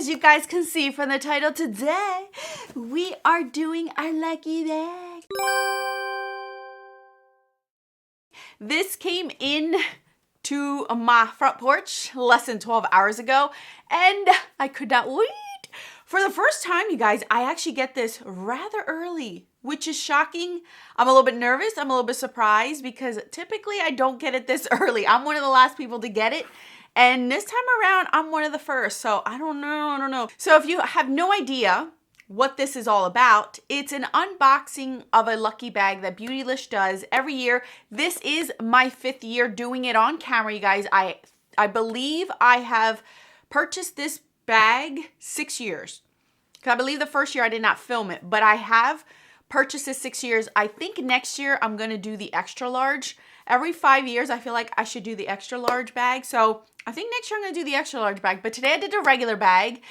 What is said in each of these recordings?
as you guys can see from the title, today we are doing our lucky bag. This came in to my front porch less than 12 hours ago, and I could not wait. For the first time, you guys, I actually get this rather early, which is shocking. I'm a little bit nervous. I'm a little bit surprised because typically I don't get it this early. I'm one of the last people to get it. And this time around, I'm one of the first. So I don't know. So if you have no idea what this is all about, it's an unboxing of a lucky bag that Beautylish does every year. This is my 5th year doing it on camera, you guys. I believe I have purchased this bag 6 years. I believe the first year I did not film it, but I have purchased this 6 years. I think next year I'm going to do the extra large. Every 5 years, I feel like I should do the extra large bag. So I think next year I'm going to do the extra large bag, but today I did a regular bag.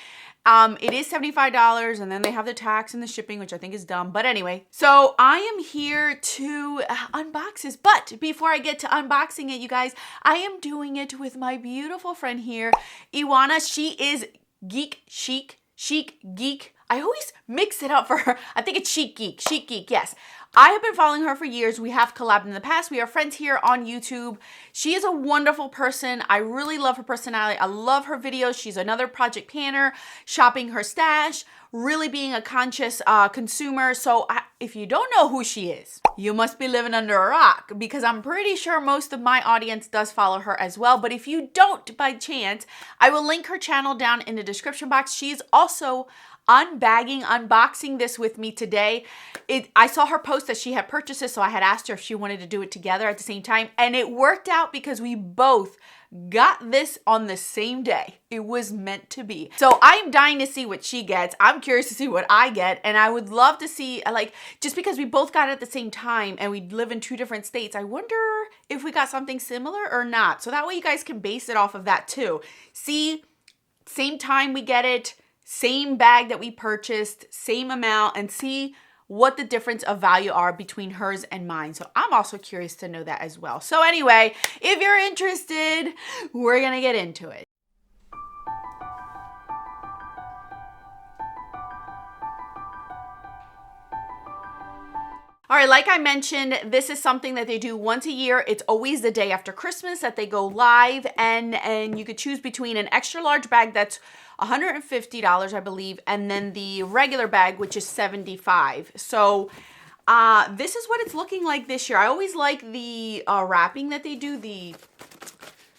It is $75, and then they have the tax and the shipping, which I think is dumb. But anyway, so I am here to unbox this. But before I get to unboxing it, you guys, I am doing it with my beautiful friend here, Iwana. She is Geek Chic Geek. I always mix it up for her. I think it's Chic Geek, yes. I have been following her for years. We have collabed in the past. We are friends here on YouTube. She is a wonderful person. I really love her personality. I love her videos. She's another project planner, shopping her stash, really being a conscious consumer. So if you don't know who she is, you must be living under a rock, because I'm pretty sure most of my audience does follow her as well. But if you don't by chance, I will link her channel down in the description box. She's also unboxing this with me today. I saw her post that she had purchased this, so I had asked her if she wanted to do it together at the same time, and it worked out because we both got this on the same day. It was meant to be. So I'm dying to see what she gets. I'm curious to see what I get, and I would love to see, like, just because we both got it at the same time and we live in 2 different states, I wonder if we got something similar or not. So that way you guys can base it off of that too. See, same time we get it, same bag that we purchased, same amount, and see what the difference of value are between hers and mine. So I'm also curious to know that as well. So anyway, if you're interested, we're gonna get into it. All right, like I mentioned, this is something that they do once a year. It's always the day after Christmas that they go live, and you could choose between an extra large bag that's $150, I believe, and then the regular bag, which is $75. So this is what it's looking like this year. I always like the wrapping that they do, the,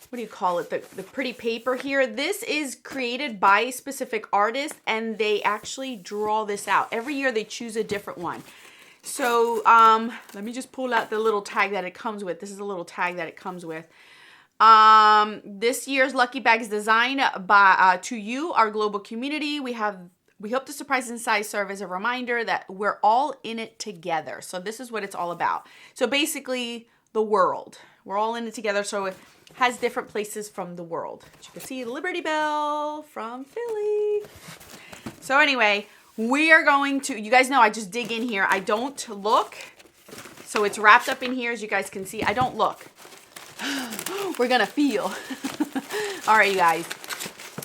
what do you call it, the pretty paper here. This is created by a specific artist, and they actually draw this out. Every year they choose a different one. So let me just pull out the little tag that it comes with. This is a little tag that it comes with. This year's lucky bag is designed by to you, our global community. We hope the surprise inside serve as a reminder that we're all in it together. So this is what it's all about. So basically, the world. We're all in it together. So it has different places from the world. As you can see, Liberty Bell from Philly. So anyway, we are going to, you guys know I just dig in here. I don't look. So it's wrapped up in here, as you guys can see. I don't look. We're gonna feel. All right, you guys.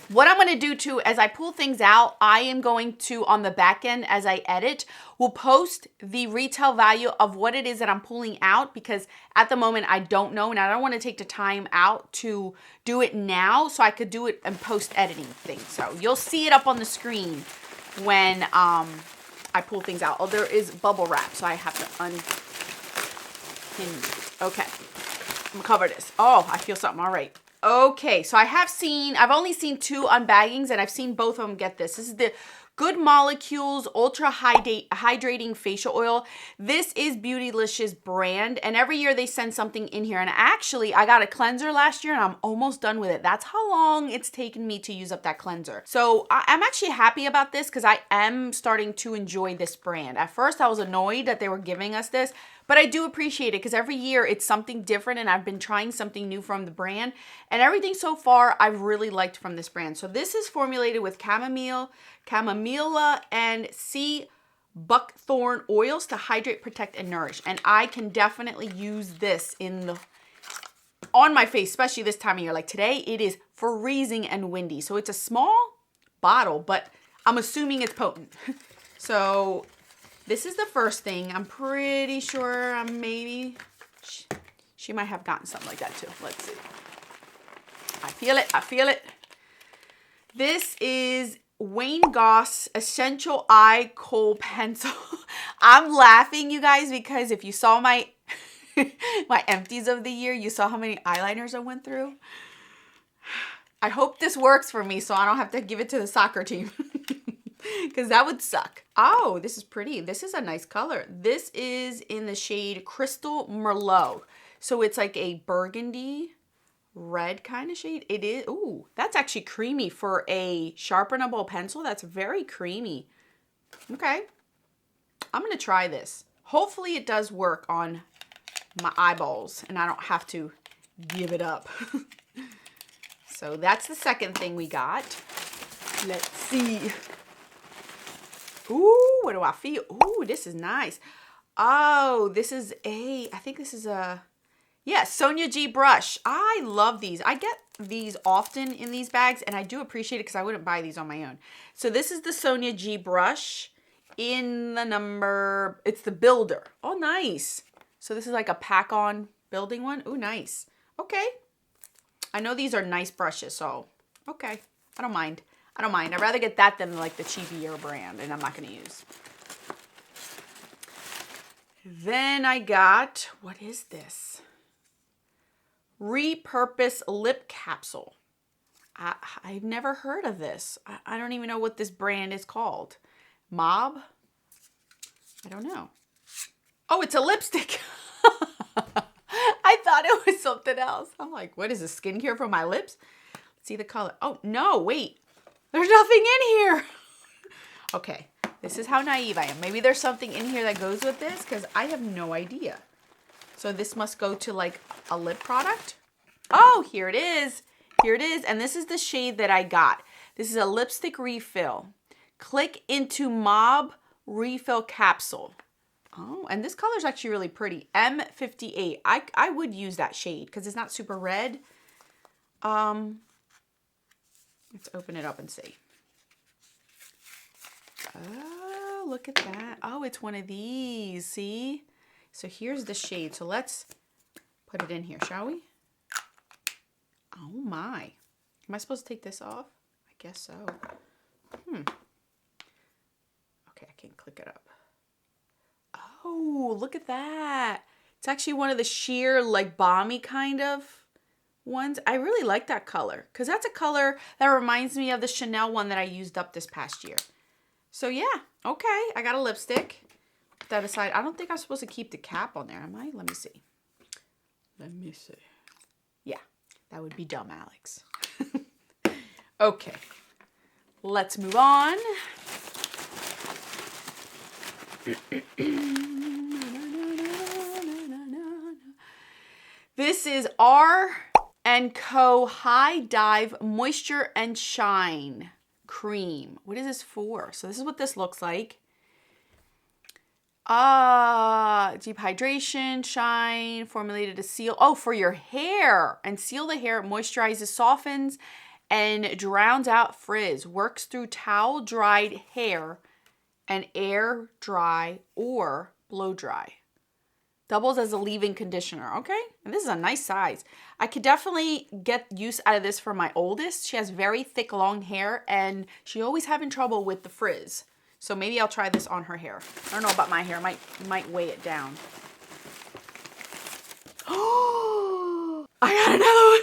What I'm gonna do too, as I pull things out, I am going to, on the back end, as I edit, will post the retail value of what it is that I'm pulling out, because at the moment I don't know, and I don't want to take the time out to do it now, so I could do it and post editing things. So you'll see it up on the screen when I pull things out. Oh, there is bubble wrap, so I have to unpin. Okay, I'm gonna cover this. Oh, I feel something. All right. Okay, so I've only seen 2 unbaggings, and I've seen both of them get this. This is the Good Molecules Ultra Hydrating Facial Oil. This is Beautylish's brand, and every year they send something in here. And actually, I got a cleanser last year, and I'm almost done with it. That's how long it's taken me to use up that cleanser. So I'm actually happy about this, because I am starting to enjoy this brand. At first, I was annoyed that they were giving us this, but I do appreciate it, because every year it's something different, and I've been trying something new from the brand, and everything so far I've really liked from this brand. So this is formulated with chamomilla, and sea buckthorn oils to hydrate, protect, and nourish. And I can definitely use this on my face, especially this time of year. Like today, it is freezing and windy. So it's a small bottle, but I'm assuming it's potent. So this is the first thing. I'm pretty sure maybe she might have gotten something like that too. Let's see. I feel it. I feel it. This is Wayne Goss Essential Eye Kohl Pencil. I'm laughing, you guys, because if you saw my my empties of the year, you saw how many eyeliners I went through. I hope this works for me so I don't have to give it to the soccer team. Because that would suck. Oh, this is pretty. This is a nice color. This is in the shade Crystal Merlot. So it's like a burgundy red kind of shade. It is. Ooh, that's actually creamy for a sharpenable pencil. That's very creamy. Okay. I'm going to try this. Hopefully it does work on my eyeballs and I don't have to give it up. So that's the second thing we got. Let's see. Ooh, what do I feel? Ooh, this is nice. Oh, this is I think this is a, yeah, Sonia G brush. I love these. I get these often in these bags and I do appreciate it because I wouldn't buy these on my own. So this is the Sonia G brush in the number, it's the Builder. Oh, nice. So this is like a pack-on building one. Ooh, nice. Okay. I know these are nice brushes, so okay. I don't mind. I don't mind. I'd rather get that than like the cheapier brand, and I'm not going to use. Then I got, what is this? Repurpose Lip Capsule. I've never heard of this. I don't even know what this brand is called. Mob? I don't know. Oh, it's a lipstick. I thought it was something else. I'm like, what is this, skincare for my lips? Let's see the color. Oh, no, wait. There's nothing in here. Okay, this is how naive I am. Maybe there's something in here that goes with this because I have no idea. So this must go to like a lip product. Oh, here it is. Here it is. And this is the shade that I got. This is a lipstick refill. Click into Mob Refill Capsule. Oh, and this color is actually really pretty. M58. I would use that shade because it's not super red. Let's open it up and see. Oh, look at that. Oh, it's one of these. See? So here's the shade. So let's put it in here, shall we? Oh my. Am I supposed to take this off? I guess so. Okay, I can't click it up. Oh, look at that. It's actually one of the sheer, like, balmy kind of ones. I really like that color because that's a color that reminds me of the Chanel one that I used up this past year. So yeah, okay, I got a lipstick. Put that aside. I don't think I'm supposed to keep the cap on there, am I? Let me see. Let me see. Yeah, that would be dumb, Alex. Okay, let's move on. This is R&Co High Dive Moisture and Shine Cream. What is this for? So this is what this looks like. Deep hydration, shine, formulated to seal. Oh, for your hair and seal the hair. Moisturizes, softens, and drowns out frizz. Works through towel dried hair and air dry or blow dry. Doubles as a leave-in conditioner, okay? And this is a nice size. I could definitely get use out of this for my oldest. She has very thick, long hair, and she always having trouble with the frizz. So maybe I'll try this on her hair. I don't know about my hair. Might weigh it down. Oh, I got another one.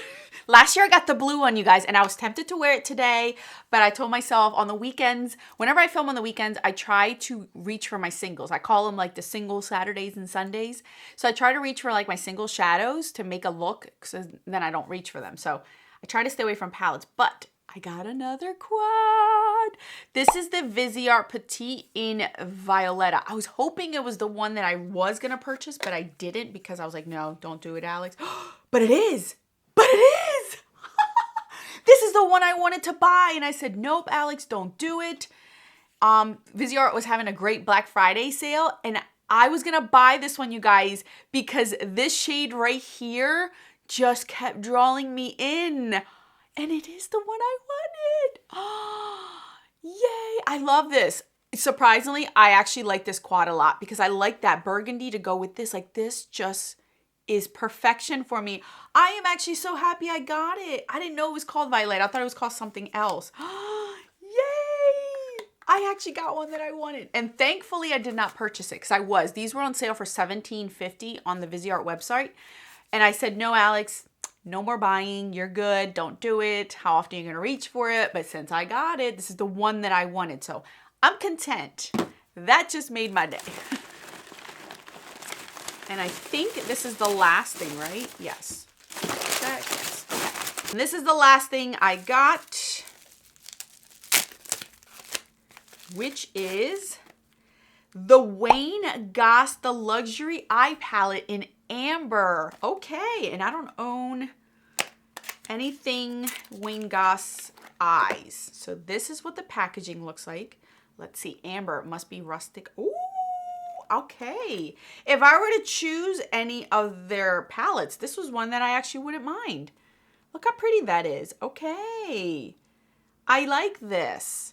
Last year I got the blue one, you guys, and I was tempted to wear it today, but I told myself on the weekends, whenever I film on the weekends, I try to reach for my singles. I call them like the single Saturdays and Sundays. So I try to reach for like my single shadows to make a look, so then I don't reach for them. So I try to stay away from palettes, but I got another quad. This is the Viseart Petite in Violetta. I was hoping it was the one that I was going to purchase, but I didn't because I was like, no, don't do it, Alex. But it is. But it is. This is the one I wanted to buy. And I said, nope, Alex, don't do it. Viseart was having a great Black Friday sale. And I was going to buy this one, you guys, because this shade right here just kept drawing me in. And it is the one I wanted. Oh, I love this. Surprisingly, I actually like this quad a lot because I like that burgundy to go with this. Like this just is perfection for me. I am actually so happy I got it. I didn't know it was called Violet. I thought it was called something else. Yay! I actually got one that I wanted. And thankfully I did not purchase it because these were on sale for $17.50 on the Viseart website. And I said, no, Alex, no more buying. You're good. Don't do it. How often are you going to reach for it? But since I got it, this is the one that I wanted. So I'm content. That just made my day. And I think this is the last thing, right? Yes. Yes. Okay. And this is the last thing I got, which is the Wayne Goss, the Luxury Eye Palette in Amber. Okay, and I don't own anything Wayne Goss eyes. So this is what the packaging looks like. Let's see, Amber, it must be rustic. Ooh, okay. If I were to choose any of their palettes, this was one that I actually wouldn't mind. Look how pretty that is. Okay. I like this.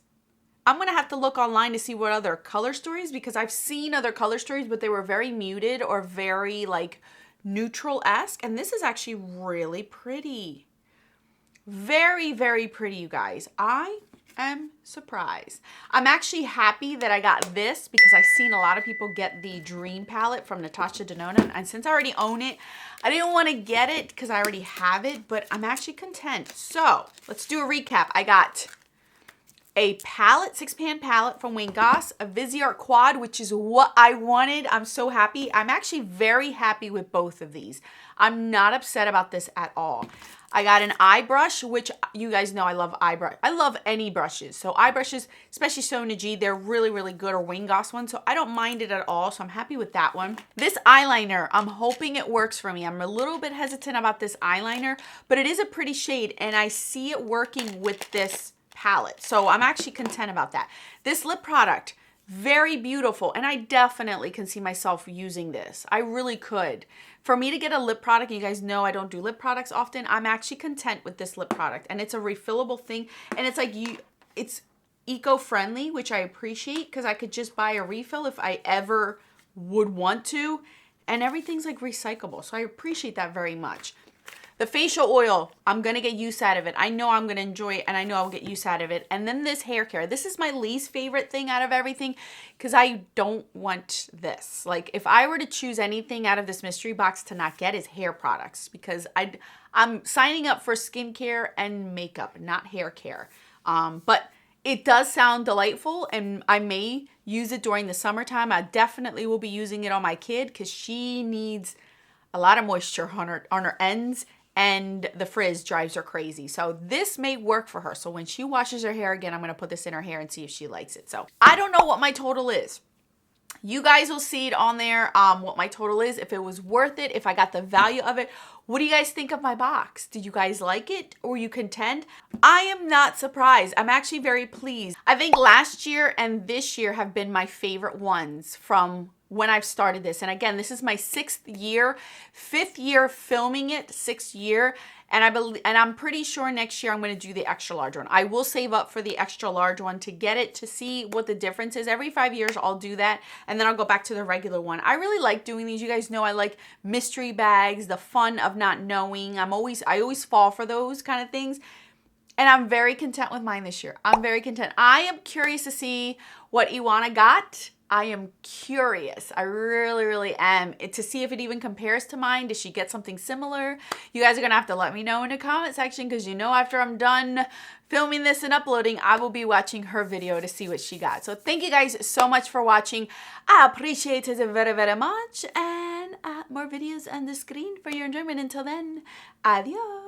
I'm going to have to look online to see what other color stories, because I've seen other color stories, but they were very muted or very like neutral-esque. And this is actually really pretty. Very, very pretty, you guys. I am surprised. I'm actually happy that I got this because I've seen a lot of people get the Dream palette from Natasha Denona. And since I already own it, I didn't want to get it because I already have it, but I'm actually content. So let's do a recap. I got a palette, 6-pan palette from Wayne Goss, a Viseart quad, which is what I wanted. I'm so happy. I'm actually very happy with both of these. I'm not upset about this at all. I got an eye brush, which you guys know I love eye brush. I love any brushes. So eye brushes, especially Sona G, they're really, really good, or Wayne Goss ones. So I don't mind it at all. So I'm happy with that one. This eyeliner, I'm hoping it works for me. I'm a little bit hesitant about this eyeliner, but it is a pretty shade and I see it working with this palette. So I'm actually content about that. This lip product, very beautiful. And I definitely can see myself using this. I really could. For me to get a lip product, you guys know I don't do lip products often. I'm actually content with this lip product. And it's a refillable thing. And it's like it's eco-friendly, which I appreciate because I could just buy a refill if I ever would want to. And everything's like recyclable. So I appreciate that very much. The facial oil, I'm going to get use out of it. I know I'm going to enjoy it and I know I'll get use out of it. And then this hair care. This is my least favorite thing out of everything because I don't want this. Like if I were to choose anything out of this mystery box to not get is hair products, because I'm signing up for skincare and makeup, not hair care. But it does sound delightful and I may use it during the summertime. I definitely will be using it on my kid because she needs a lot of moisture on her ends. And the frizz drives her crazy. So this may work for her. So when she washes her hair again, I'm going to put this in her hair and see if she likes it. So I don't know what my total is. You guys will see it on there, what my total is, if it was worth it, if I got the value of it. What do you guys think of my box? Did you guys like it? Or were you content? I am not surprised. I'm actually very pleased. I think last year and this year have been my favorite ones from when I've started this. And again, this is my 5th year filming it, 6th year. And I'm pretty sure next year I'm going to do the extra large one. I will save up for the extra large one to get it, to see what the difference is. Every 5 years I'll do that and then I'll go back to the regular one. I really like doing these. You guys know I like mystery bags, the fun of not knowing. I always fall for those kind of things. And I'm very content with mine this year. I'm very content. I am curious to see what Iwana got. I am curious. I really, really am, to see if it even compares to mine. Does she get something similar? You guys are going to have to let me know in the comment section because you know after I'm done filming this and uploading, I will be watching her video to see what she got. So thank you guys so much for watching. I appreciate it very, very much. And more videos on the screen for your enjoyment. Until then, adios.